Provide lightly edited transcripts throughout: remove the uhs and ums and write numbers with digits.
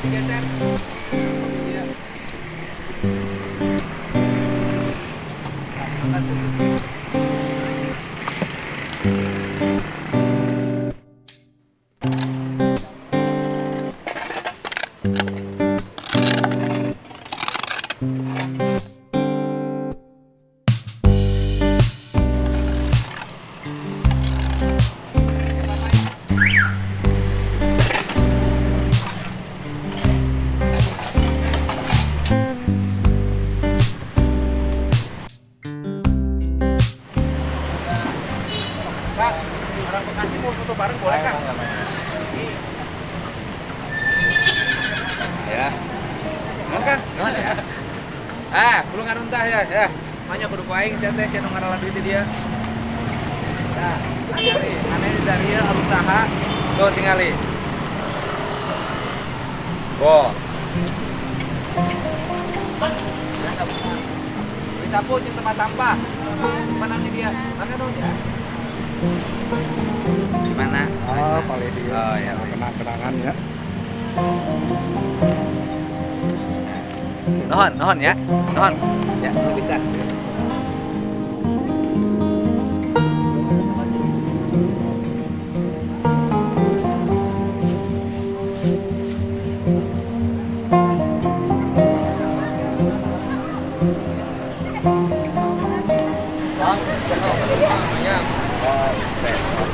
Digeser. Iya. Angkat dulu. Kak, orang Bekasi mau foto bareng boleh Kak? Ya. Nuhun Kang. Nuhun ya. Belum karuntah ya. Ya. Manya kudu paing sia teh sia nu ngaralan duit dia. Nah, tingali. Aneh dari ieu arusaha. Tuh tingali. Bo. Beli sapu jeung tempat sampah. Mana sih dia? Mana dong ya? Gimana? Oh, paling dia. Oh ya, kenang-kenangan ya. Nohon ya. Nohon. Ya, lu bisa.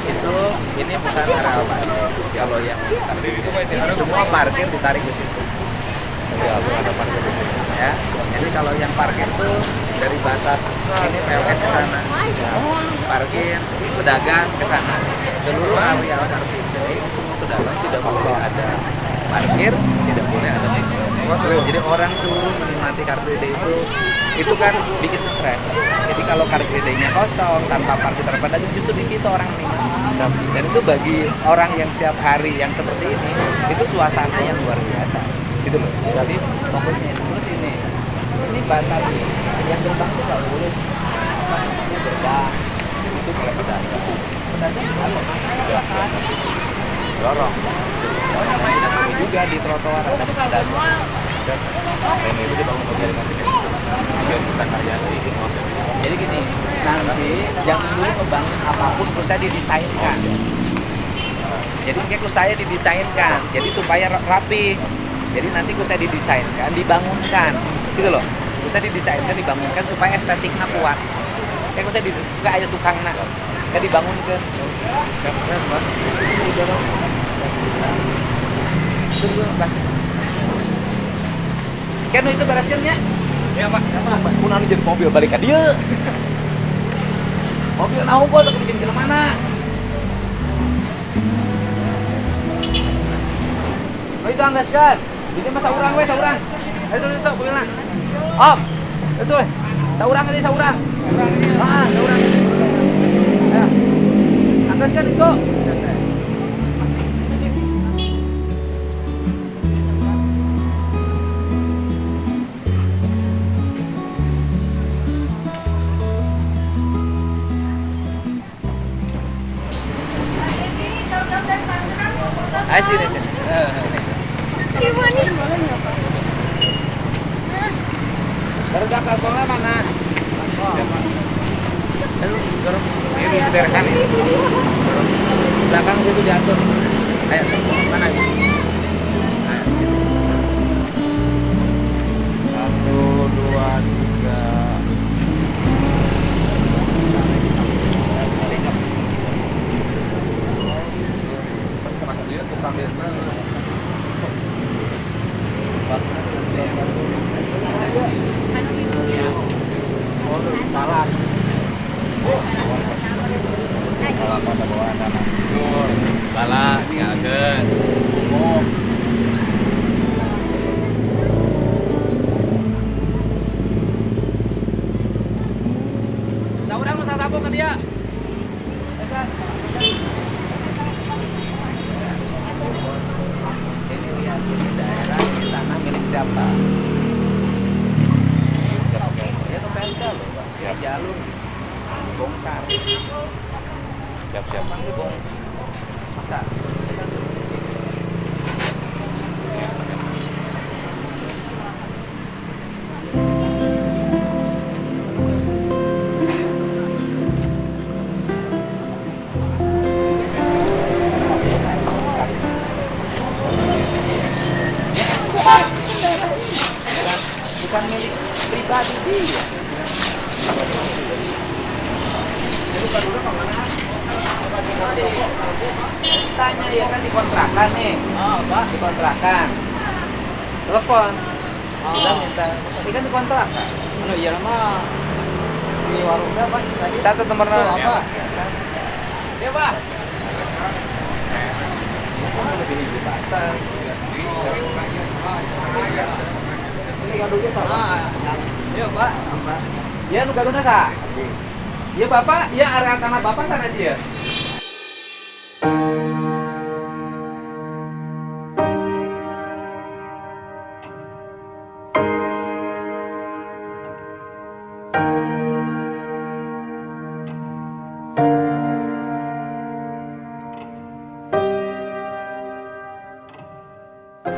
Itu ini bukan area apa? Kalau yang ini semua parkir ditarik ke situ. Ada parkir di sini. Ya, jadi kalau yang parkir tuh dari batas ini PLN ke sana, parkir pedagang ke sana, seluruh area Car Free Day semua ke dalam tidak boleh ada parkir, tidak boleh ada ini. Jadi orang suruh menikmati Car Free Day itu kan bikin stres. Jadi kalau Car Free Day-nya kosong tanpa parkir terpedagang justru di situ orang nikmati. Dan itu bagi orang yang setiap hari yang seperti ini itu suasana yang luar biasa. Gitu loh. Jadi fokusnya itu terus ini batas yang gerbang itu nggak boleh gerbang itu boleh pedagang kalau silakan Dorong. juga di trotoar ada pedagang Ini itu dibangun organisasi biar kita kaya di semua. jadi gini nanti jangan dulu ngebangun apapun terus saya didesainkan jadi kayak saya didesainkan jadi supaya rapi jadi nanti saya didesainkan dibangunkan gitu loh saya didesainkan dibangunkan supaya estetiknya kuat kayak saya dibuka aja tukangnya kayak dibangunkan itu plastik kan itu bereskannya Iya, Pak. punah jadi mobil balik ke dia mobil nahu gua tak bikin ke mana oh itu anggas kan ini mah saurang we saurang itu mobilnya om itu we saurang ini saurang saurang ya anggas kan itu ayo sini sini Garga kantongnya mana? Ini beresan ini. Belakang itu diatur. Ayo, mana ini? Ayo, gitu. 1, 2, 3. Masuk dia tukang biasa. Salah. Salah pada bawaan tanah. Bala tinggalkeun. Oh. Saurang nu sasapo ke dia. Eta. Ini lihat ini daerah ini tanah milik siapa? Ya Pemda loh, Pak. Ya. Jalur bongkar. Siap-siap. Emang dibongkar. Masa? Iya. Jadi Pak Dulu kemana? Tanya ya kan dikontrakan nih. Oh, Pak. Dikontrakan. Telepon. Udah minta. Tapi kan dikontrakan. Anu iya mah di warungnya Pak. Catat nomornya. Tuh, apa? Ya, Pak. Ini lebih hiji batas. Ini gaduhnya sama. Iya, Pak. Ya, nu gaduhna sa. Ya, Bapak, ya area tanah Bapak sana sih ya.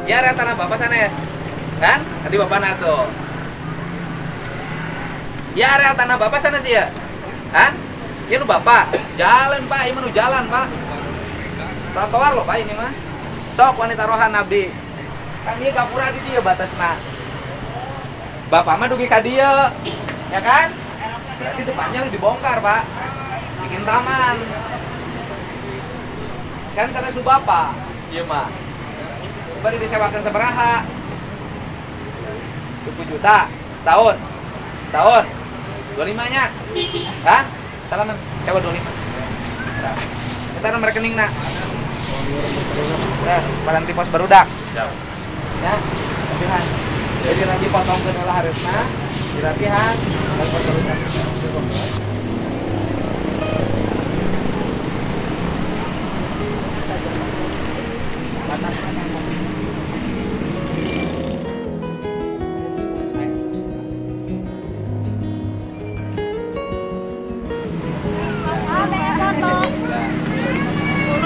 Ya area tanah Bapak sana ya. Kan? Tadi Bapak nato. Ya area tanah Bapak sana sih ya. Kan? Ya lu Bapak, jalan Pak, ini mah nu jalan Pak. Trotoar loh Pak ini mah. Sok wanita rohan abdi. Kan dia gapura di dia batasna. Bapak mah dugi ka dieu. Ya kan? Berarti depannya lu dibongkar, Pak. Bikin taman. Kan sana su Bapak. Ieu mah. Baru disewakan sabaraha? 20 juta setahun. Setahun. 25-nya. Hah? Salaman sewa 25. Nah, kita nomor rekening nak. Nah, baranti pos barudak. Siap. Ya, latihan. Jadi nanti potongkeun heula hareussna, dilatihan, dan pos barudak.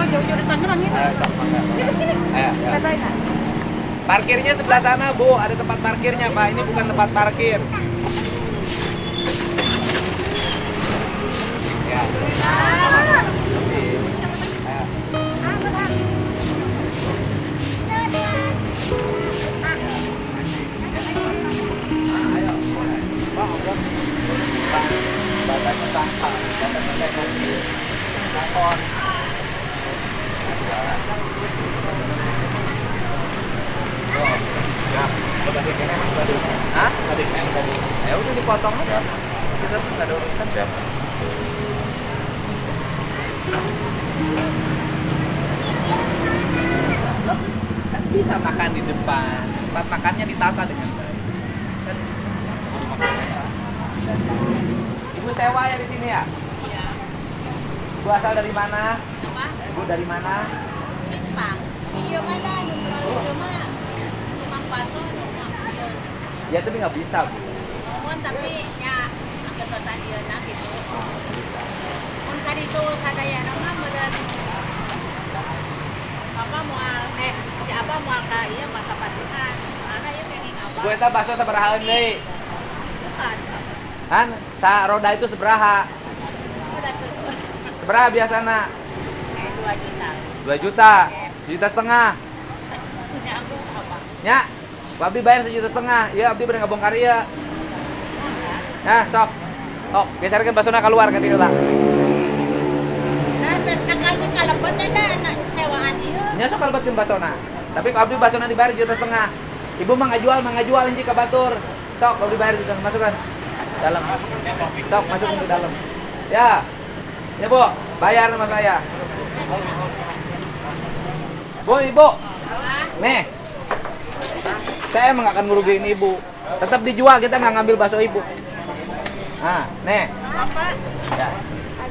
Jauh-jauh dari Tangerang ini. Ini sini. Ayo. Parkirnya sebelah sana, Bu. Ada tempat parkirnya, Pak. Ini bukan tempat parkir. Ya. Ayo. Ayo. Pak, ngobrol. Pak, batasnya tangkal. Batasnya tangkal. Telepon. Ya, tadi kayaknya emang tadi. Hah? Tadi kayaknya tadi. Ya udah dipotong aja. Kita tuh nggak ada urusan. Siap. Kan bisa makan di depan. Tempat makannya ditata dengan baik. Kan bisa. Ibu sewa ya di sini ya? Iya. Ibu asal dari mana? Apa? Ibu dari mana? Simpang. Iya mana? Iya mah. Rumah paso. Ya tapi nggak bisa, Bu. Mohon tapi ya agak tadiana gitu. Mun kali itu sadaya nama meureun. Apa moal si Abah moal ka ieu masa patihan. Soalna ieu kenging Abah. Ibu eta bakso sabaraha deui? Bukan. Kan sa roda itu sabaraha? Udah syukur. Sabaraha biasana? 2 juta. 2 juta. 1,5 juta. Nyanggung apa? Nya, abdi bayar 1,5 juta. Iya, abdi bener ngabongkar ieu. Nah, sok. Sok, geserkeun basona keluar ka dieu, Pak. Nah, sekali kalebet ada anak sewaan ieu. Nya sok kalebetkeun basona. Tapi kalau abdi basona dibayar 1,5 juta. Ibu mah ngajual hiji ka batur. Sok, abdi bayar 1 juta, masukkan. Dalam. Sok, masukin ke dalam. Ya. Ya, Bu, bayar sama saya. Bu, Ibu. Nih. Saya emang gak akan ngerugiin Ibu. Tetap dijual, kita nggak ngambil bakso Ibu. Nah, nih. Bapak. Ya.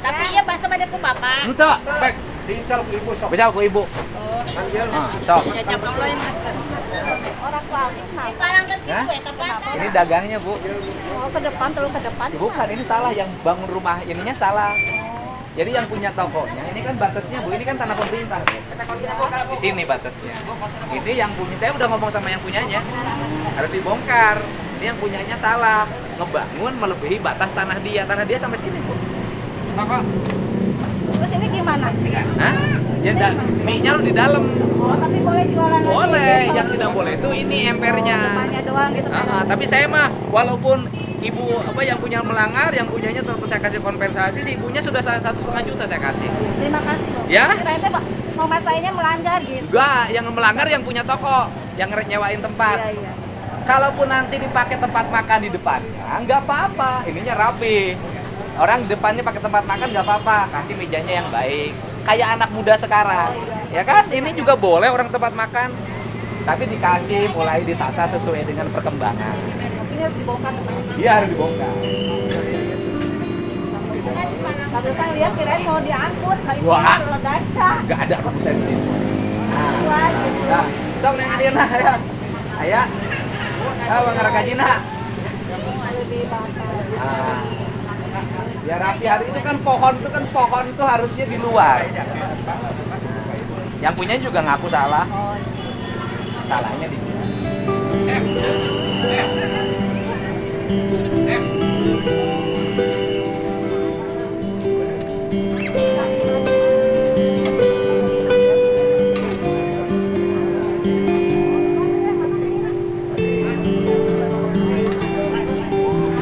Tapi iya bakso pada ku Bapak. Ente, pek. Diincal ke ibu sok. Bicara ku Ibu. Ambil. Nah, sok. Ya jam Allah yang orang kualik mah. Sekarang kan Hah? gitu ya, tepat. Ini dagangnya, Bu. Oh, ke depan, terus ke depan. Bukan, ini salah yang bangun rumah ininya salah. Jadi yang punya tokonya, ini kan batasnya Bu, ini kan tanah pemerintah. Di sini batasnya. Ini yang punya, saya udah ngomong sama yang punyanya. Harus dibongkar. Ini yang punyanya salah. Ngebangun melebihi batas tanah dia sampai sini, Bu. Terus ini gimana? Hah? Ya mie-nya lu di dalam. Oh, tapi boleh jualan Boleh, yang tidak boleh itu ini empernya. Depannya doang gitu. Tapi saya mah walaupun ibu apa yang punya melanggar, yang punyanya terus saya kasih kompensasi, si ibunya sudah 1,5 juta saya kasih. Terima kasih loh. Ya? Kirain teh mau masainya melanggar gitu. Juga yang melanggar yang punya toko, yang nyewain tempat. Iya. Kalaupun nanti dipakai tempat makan di depannya, nggak apa-apa. Ininya rapi. Orang di depannya pakai tempat makan nggak apa-apa. Kasih mejanya yang baik. Kayak anak muda sekarang, ya kan? Ini juga boleh orang tempat makan, tapi dikasih mulai ditata sesuai dengan perkembangan. Ini harus dibongkar. Dia harus dibongkar. Tapi saya lihat kirain mau diangkut, hari ini Wah. kalau gaca. Nggak ada urusan ini. Wah, gitu. Nah, sok neng Adina, ya. Aya. Ah, Bang Rakajina. Lebih bakar. Ah. Biar rapi hari itu kan pohon itu harusnya di luar. Yang punya juga ngaku salah. Salahnya di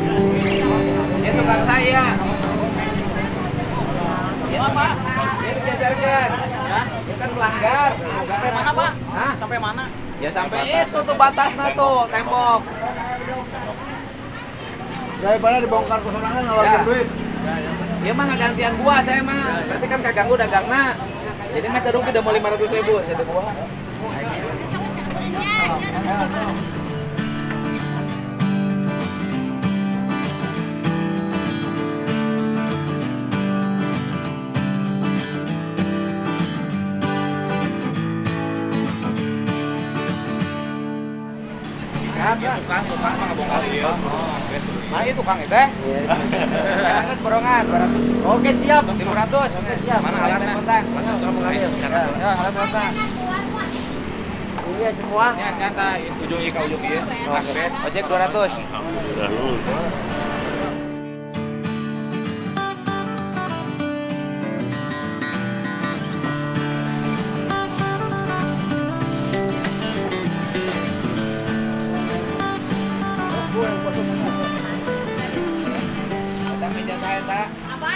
Ini tukang saya. Ini digeserkan. Itu kan melanggar. Sampai mana, Pak? Hah? Sampai mana? Ya sampai itu tuh batasnya tuh, tembok. Daripada dibongkar kesorangan ngeluarin Ya. duit. Ya mah nggak gantian gua saya mah. Berarti kan kaganggu dagangna. Jadi mah rugi udah mau 500.000 satu gua. Tukang mah ngebongkar dia. Nah itu tukang itu teh. Sekarang borongan 200. Oke, siap. 500. Oke, siap. Mana alatnya kontak? Mana suruh mengalir? Ya, alat kontak. Iya semua. Ini kata ujung i ke ujung i. Oke. Ojek 200. Ada meja saya, tak? Apa?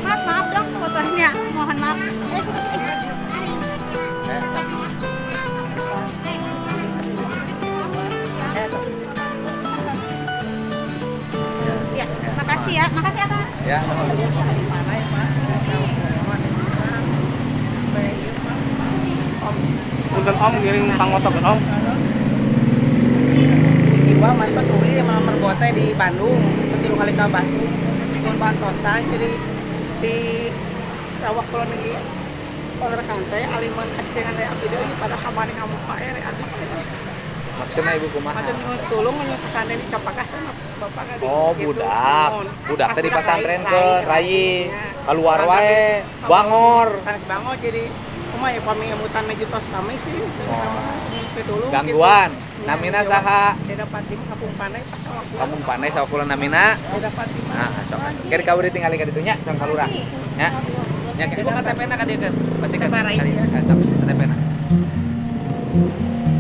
Maaf dong fotonya. Mohon maaf. Ya, makasih ya. Makasih ya, Kak. Ya. Punten Om ngiring pangotokeun Om. Iwa mas pas uli sama mergote di Bandung, ketilu kali ke Bandung, ikut bantosan jadi di Tawak Kulon ini, kontrakan teh aliman kacidengan dari abdi deui pada kamari kamu Pak Ere ada Maksudnya ibu kumaha? macam tulung nya pesantren di Capakas sama bapak nggak Oh, gitu. budak. Budak tadi pasantren ke Rai. Keluar Iya. wae, Bangor. Sana Bangor jadi Oma ya pami emutan mejutos kami sih. Dulu Gangguan. gitu. Namina Ya, saha? Dia dapat di Kampung Panai pas waktu. Kampung Panai sawakulun namina. Dia dapat di Nah, sok. Kiri kawuri tinggal ka ditu nya sang kalurah. Ya. Nya ibu KTP-na ka dieu keun. Pasti kan. KTP Rai, ya. Sok KTP-na.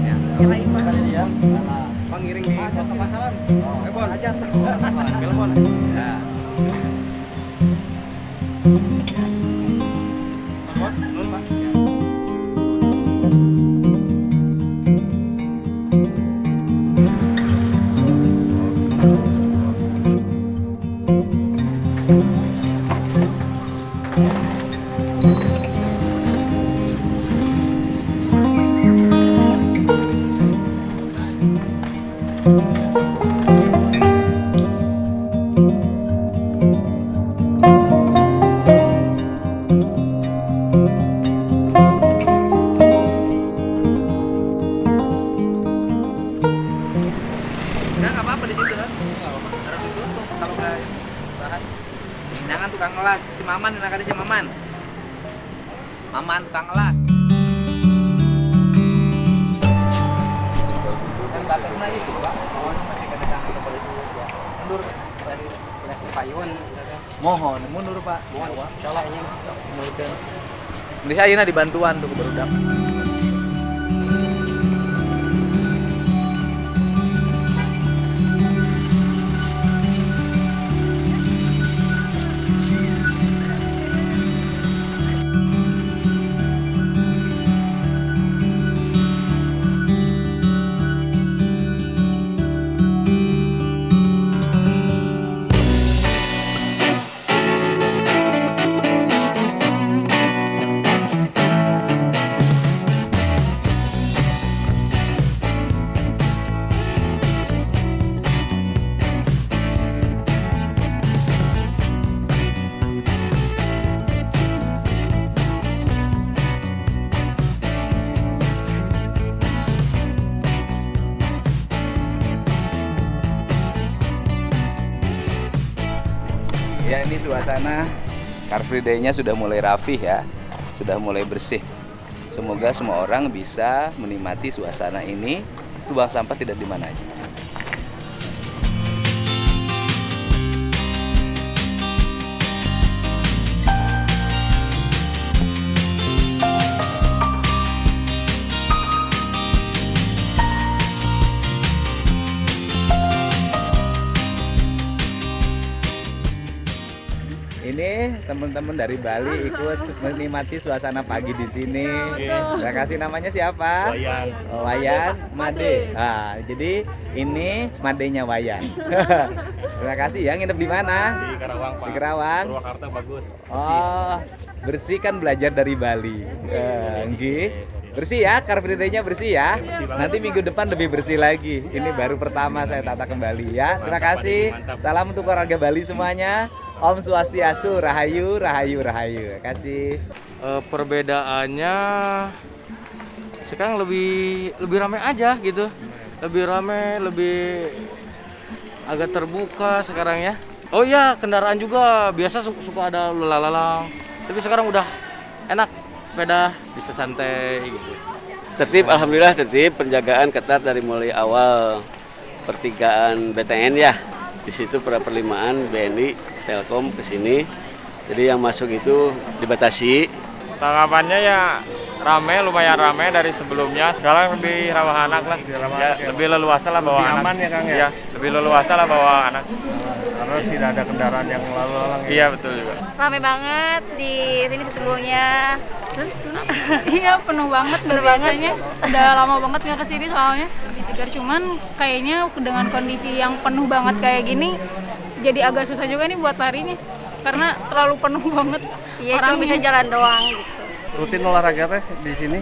Ya. Kira Iman. Dia pangiring di kota pasaran. Telepon. Aja tuh. Telepon. Ya. Telepon. Nun, Pak. Enggak apa-apa di situ kan. Taruh di situ kalau enggak bahan. Jangan tukang ngelas, si Maman enak ada si Maman. Maman tukang ngelas. Kan batasnya itu, Pak. Oh, masih kadang-kadang seperti itu. Mundur dari Belas payun. Mohon mundur Pak. Mohon Pak. Insyaallah ini. Mungkin Indonesia ayeuna dibantuan tuh barudak. Ya, ini suasana Car Free Day-nya sudah mulai rapih ya, sudah mulai bersih. Semoga semua orang bisa menikmati suasana ini, buang sampah tidak di mana aja. Ini teman-teman dari Bali ikut menikmati suasana pagi di sini. Terima kasih. Namanya siapa? Wayan. Oh, Wayan Made. Nah, jadi ini Madenya Wayan. Terima kasih ya. Nginep di mana? Di Karawang, Pak. Di Karawang. Purwakarta bagus. Oh, bersih kan belajar dari Bali. Nggih. Bersih ya, Car Free Day-nya bersih ya. Nanti minggu depan lebih bersih lagi. Ini baru pertama saya tata kembali ya. Terima kasih. Salam untuk warga Bali semuanya. Om Swastiastu, Rahayu, Rahayu, Rahayu. Terima kasih. Perbedaannya sekarang lebih ramai aja gitu. Lebih ramai, lebih agak terbuka sekarang ya. Oh iya, kendaraan juga biasa suka ada lalang. Tapi sekarang udah enak, sepeda bisa santai gitu. Tertib, alhamdulillah tertib, penjagaan ketat dari mulai awal pertigaan BTN ya. Di situ perlimaan BNI Telkom ke sini. Jadi yang masuk itu dibatasi. Tanggapannya ya lumayan rame dari sebelumnya. Sekarang lebih ramah anak lah. Lebih leluasa lah bawa anak. Aman ya Kang ya? Lebih leluasa lah bawa anak. Karena tidak ada kendaraan yang lalu-lalang. Iya betul juga. Rame banget di sini sebelumnya. Terus Iya penuh banget, biasanya udah lama banget nggak kesini soalnya lebih segar, cuman kayaknya dengan kondisi yang penuh banget kayak gini jadi agak susah juga nih buat larinya karena terlalu penuh banget. Iya, cuma bisa jalan doang gitu. Rutin olahraga apa di sini?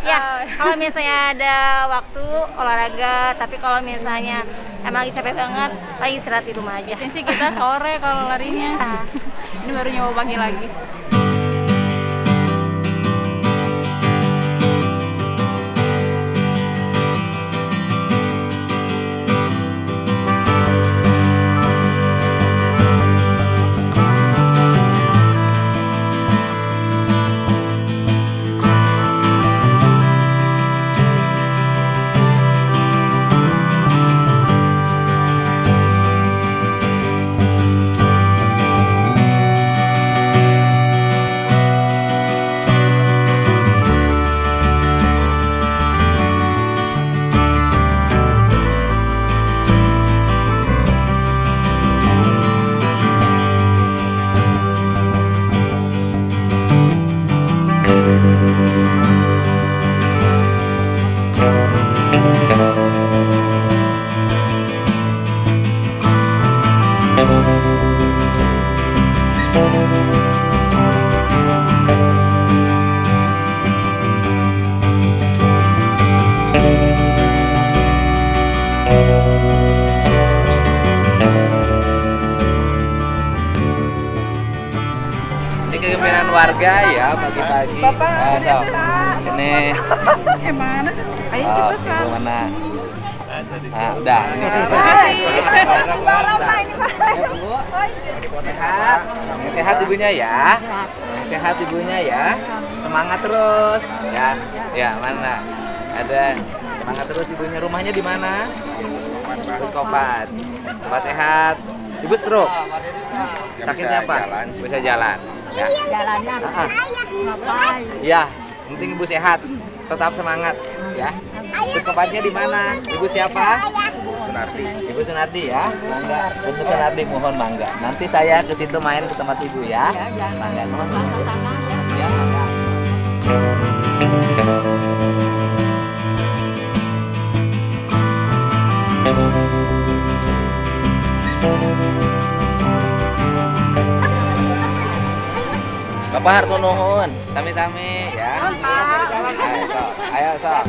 Ya, kalau misalnya ada waktu olahraga, tapi kalau misalnya emang lagi capek banget, lagi istirahat di rumah aja. Biasanya sih kita sore kalau larinya. Ini baru nyoba pagi lagi. Ini kegembiraan warga ya pagi-pagi. Sini. Gimana? Ayo Oh, kita ibu mana? Ah, udah. Sehat. Yang sehat ibunya ya. Yang sehat ibunya ya. Semangat terus. Ya. Ya, mana? Ada semangat terus ibunya. Rumahnya di mana? Terus Kopat. Tempat sehat. Ibu stroke. Nggak Sakitnya bisa apa? jalan. Bisa jalan. Ya. Jalannya ngapain? Ya, penting ibu sehat, tetap semangat ya. Terus tempatnya di mana? Ibu siapa? Sunardi. Ibu Sunardi ya. Mangga. Ibu Sunardi mohon mangga. Nanti saya ke situ main ke tempat ibu ya. Mangga. Mohon mangga. Ya, mangga. Bapak harus nuhun, sami-sami ya. Ayo sok.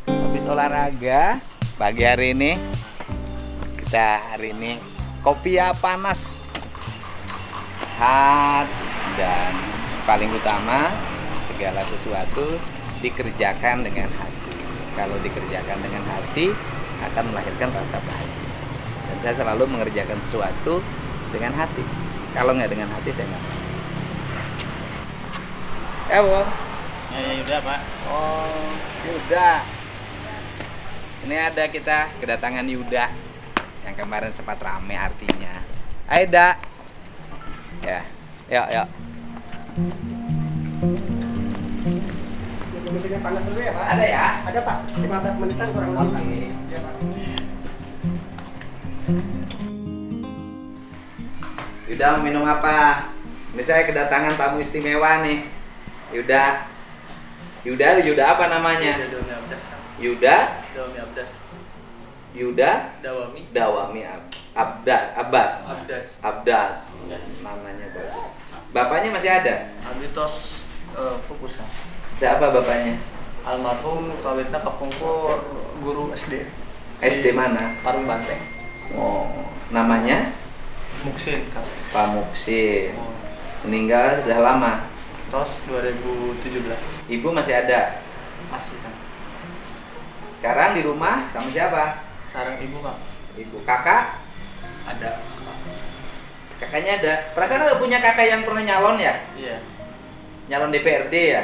Habis olahraga pagi hari ini, kopi ya panas, hangat, dan paling utama segala sesuatu dikerjakan dengan hati. Kalau dikerjakan dengan hati akan melahirkan rasa bahagia. Dan saya selalu mengerjakan sesuatu dengan hati. Kalau nggak dengan hati saya nggak mau. Ya, Bang. Ya udah Pak. Oh, Yuda. Ini ada kita kedatangan Yuda yang kemarin sempat rame artinya. Aida. Ya, yuk. Mesinnya panas dulu ya Pak? Ada ya? Ada Pak, 15 menitan kurang lebih Pak. Iya Pak. Yuda mau minum apa? Ini saya kedatangan tamu istimewa nih. Yuda apa namanya? Dawami Abdas. Yuda? Dawami Abdas. Yuda? Dawami Abdas. Namanya bagus. Bapaknya masih ada? Abitos pupus kan. Siapa bapaknya? Almarhum kawitna kapungkur guru SD. SD mana? Parung Banteng. Oh, namanya? Muksin kan. Pak Muksin. Meninggal sudah lama. Terus 2017. Ibu masih ada? Masih kan. Sekarang di rumah sama siapa? Sarang ibu Pak. Ibu. Kakak? Ada. Kakaknya ada. Perasaan ada punya kakak yang pernah nyalon ya? Iya. Nyalon DPRD ya?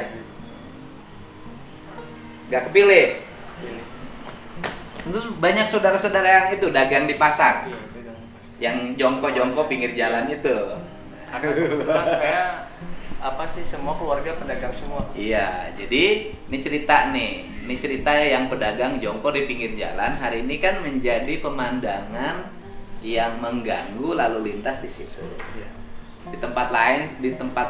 Gak kepilih? Pilih. Terus banyak saudara-saudara yang itu dagang di pasar? Iya, pegang pas. Yang jongko-jongko pinggir jalan itu? Ada kebetulan saya semua keluarga pedagang semua. Iya, jadi ini cerita yang pedagang jongko di pinggir jalan hari ini kan menjadi pemandangan yang mengganggu lalu lintas di situ. Iya. Di tempat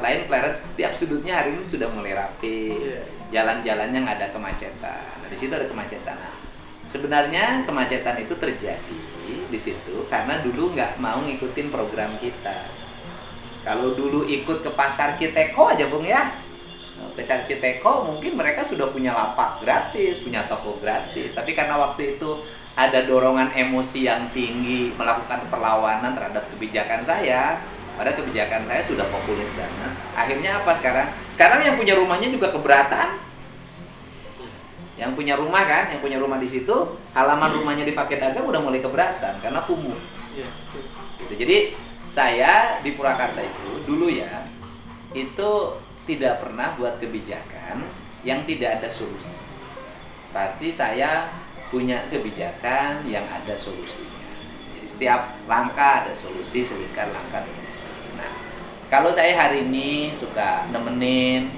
lain Clarence setiap sudutnya hari ini sudah mulai rapi. Iya. Jalan-jalannya nggak ada kemacetan. Nah, di situ ada kemacetan. Nah, sebenarnya kemacetan itu terjadi di situ karena dulu nggak mau ngikutin program kita. Kalau dulu ikut ke pasar Citeko aja Bung ya, ke Citeko mungkin mereka sudah punya lapak gratis, punya toko gratis. Tapi karena waktu itu ada dorongan emosi yang tinggi melakukan perlawanan terhadap kebijakan saya, pada kebijakan saya sudah populis banget. Akhirnya apa sekarang? Sekarang yang punya rumahnya juga keberatan. Yang punya rumah kan, yang punya rumah di situ, halaman rumahnya dipakai dagang udah mulai keberatan karena kumuh. Iya. Gitu. Jadi saya di Purwakarta itu dulu ya, itu tidak pernah buat kebijakan yang tidak ada solusi. Pasti saya punya kebijakan yang ada solusinya. Jadi setiap langkah ada solusi, selingkar langkah ada solusi. Nah, kalau saya hari ini suka nemenin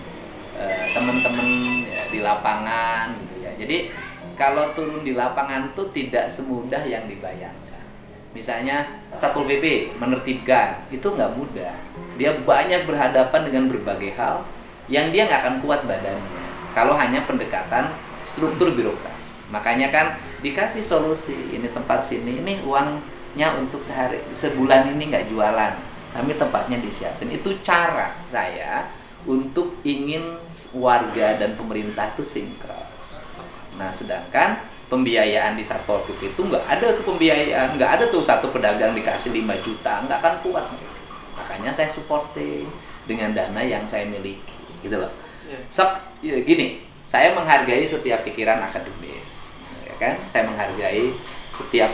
teman-teman ya, di lapangan gitu ya. Jadi kalau turun di lapangan tuh tidak semudah yang dibayangkan. Misalnya Satpol PP menertibkan, itu nggak mudah. Dia banyak berhadapan dengan berbagai hal yang dia nggak akan kuat badannya kalau hanya pendekatan struktur birokrasi. Makanya kan dikasih solusi, ini tempat sini, ini uangnya untuk sebulan ini nggak jualan, sambil tempatnya disiapin. Itu cara saya untuk ingin warga dan pemerintah itu sinkron. Nah, sedangkan pembiayaan di Satpol PP itu nggak ada tuh pembiayaan, nggak ada tuh satu pedagang dikasih 5 juta, nggak akan kuat. Makanya saya supporting dengan dana yang saya miliki, gitu loh. Yeah. Sok, ya, gini, Saya menghargai setiap pikiran akademis, ya kan? Saya menghargai setiap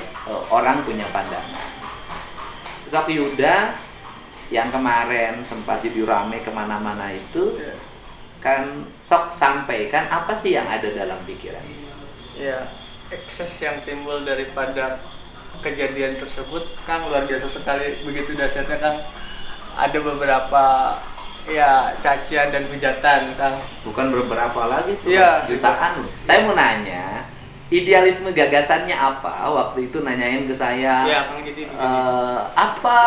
orang punya pandangan. Sok Yuda yang kemarin sempat jadi rame kemana-mana itu, kan sok sampaikan apa sih yang ada dalam pikiran. Ya, ekses yang timbul daripada kejadian tersebut Kang luar biasa sekali, begitu dahsyatnya Kang. Ada beberapa ya cacian dan hujatan Kang. Bukan beberapa lagi, Iya, jutaan loh. Saya mau nanya, idealisme gagasannya apa? Waktu itu nanyain ke saya, Ya Kang, jadi begini. apa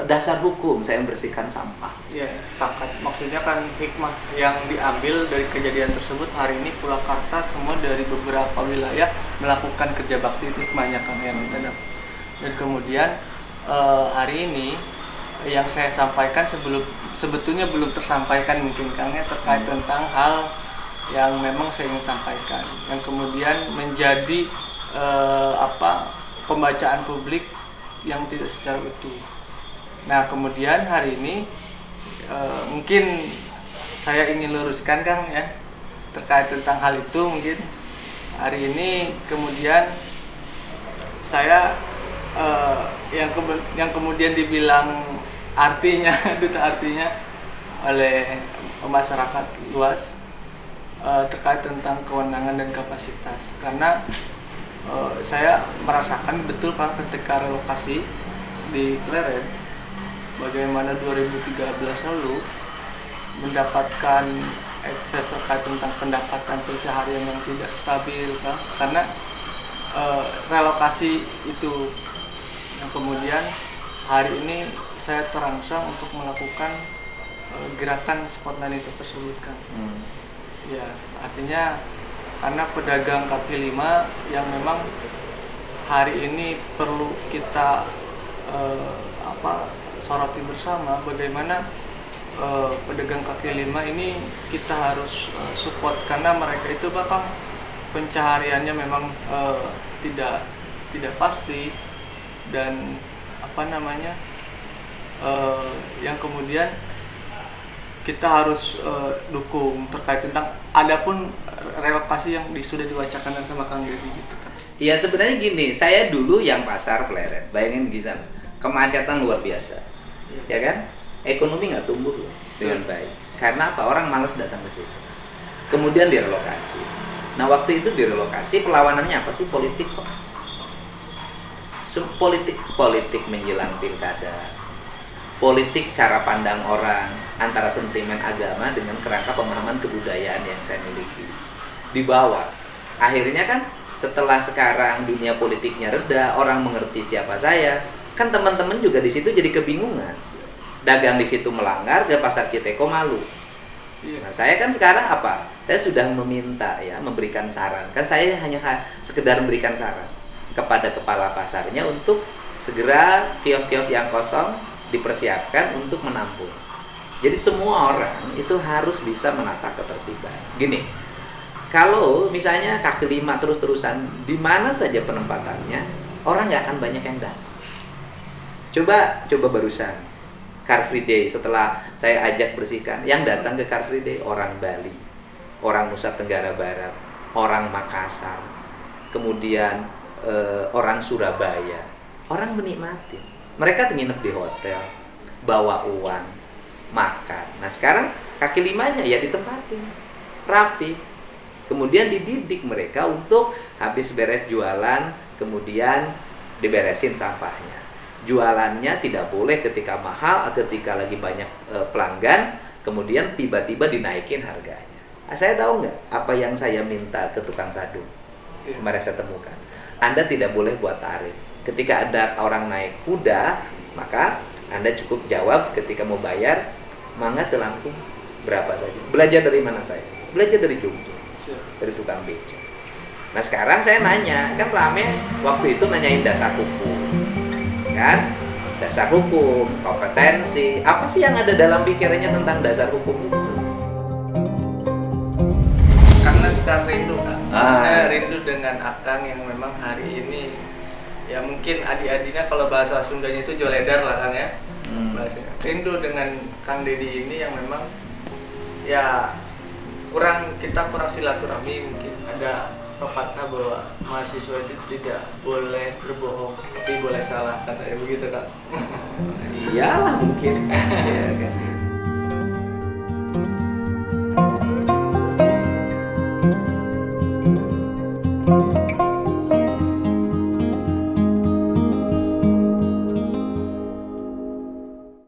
dasar hukum saya membersihkan sampah? Ya, sepakat. Maksudnya kan hikmah yang diambil dari kejadian tersebut hari ini Purwakarta semua dari beberapa wilayah melakukan kerja bakti, itu hikmahnya Kang yang kita dapat. Dan kemudian hari ini yang saya sampaikan sebetulnya belum tersampaikan mungkin Kang ya, terkait tentang hal yang memang saya ingin sampaikan, yang kemudian menjadi pembacaan publik yang tidak secara utuh. Nah kemudian hari ini mungkin saya ingin luruskan Kang ya, terkait tentang hal itu. Mungkin hari ini kemudian saya yang kemudian dibilang artinya duta artinya oleh masyarakat luas terkait tentang kewenangan dan kapasitas, karena saya merasakan betul Kang ketika relokasi di Pleret, bagaimana 2013 lalu mendapatkan akses terkait tentang pendapatan pencaharian yang tidak stabil Kang, karena relokasi itu yang kemudian hari ini saya terangsang untuk melakukan gerakan spontanitas tersebut Kang. Ya, artinya karena pedagang kaki lima yang memang hari ini perlu kita soroti bersama, bagaimana pedagang kaki lima ini kita harus support, karena mereka itu bakal pencahariannya memang tidak pasti, dan yang kemudian kita harus dukung terkait tentang adapun relokasi yang sudah diwacanakan sama Kang Deddy gitu kan. Iya sebenarnya gini, saya dulu yang pasar Pleret, bayangin di sana kemacetan luar biasa, ya kan? Ekonomi nggak tumbuh loh dengan baik. Karena apa? Orang malas datang ke situ. Kemudian direlokasi. Nah waktu itu direlokasi perlawanannya apa sih? Politik kok. Politik menjelang pilkada. Politik cara pandang orang antara sentimen agama dengan kerangka pemahaman kebudayaan yang saya miliki dibawa. Akhirnya kan setelah sekarang dunia politiknya reda, orang mengerti siapa saya, kan teman-teman juga di situ jadi kebingungan. Dagang di situ melanggar, ke pasar Citeko malu. Nah, saya kan sekarang apa? Saya sudah meminta ya, memberikan saran. Kan saya hanya sekedar memberikan saran kepada kepala pasarnya untuk segera kios-kios yang kosong dipersiapkan untuk menampung. Jadi semua orang itu harus bisa menata ketertiban. Gini, kalau misalnya kaki lima terus-terusan di mana saja penempatannya, orang nggak akan banyak yang datang. Coba barusan Car Free Day, setelah saya ajak bersihkan, yang datang ke Car Free Day orang Bali, orang Nusa Tenggara Barat, orang Makassar, kemudian orang Surabaya. Orang menikmati. Mereka nginep di hotel, bawa uang, makan. Nah sekarang kaki limanya ya ditempatin, rapi. Kemudian dididik mereka untuk habis beres jualan, kemudian diberesin sampahnya. Jualannya tidak boleh ketika mahal, ketika lagi banyak pelanggan, kemudian tiba-tiba dinaikin harganya. Saya tahu nggak apa yang saya minta ke tukang sadung? Kemarin saya temukan, Anda tidak boleh buat tarif. Ketika ada orang naik kuda, maka Anda cukup jawab ketika mau bayar, mangga Lampung berapa saja. Belajar dari mana saya? Belajar dari Jogja, dari tukang beca. Nah sekarang saya nanya, kan rame waktu itu nanyain dasar hukum, kan? Dasar hukum, kompetensi, apa sih yang ada dalam pikirannya tentang dasar hukum itu? Karena sekarang rindu Kang, saya rindu dengan Akang yang memang hari ini ya mungkin adik-adiknya kalau bahasa Sundanya itu joledar lah Kang ya, bahasanya. Rindu dengan Kang Deddy ini yang memang ya kita kurang silaturahmi, mungkin ada pepatah bahwa mahasiswa itu tidak boleh berbohong tapi boleh salah, katanya begitu Kak. Iyalah mungkin. Iya kan.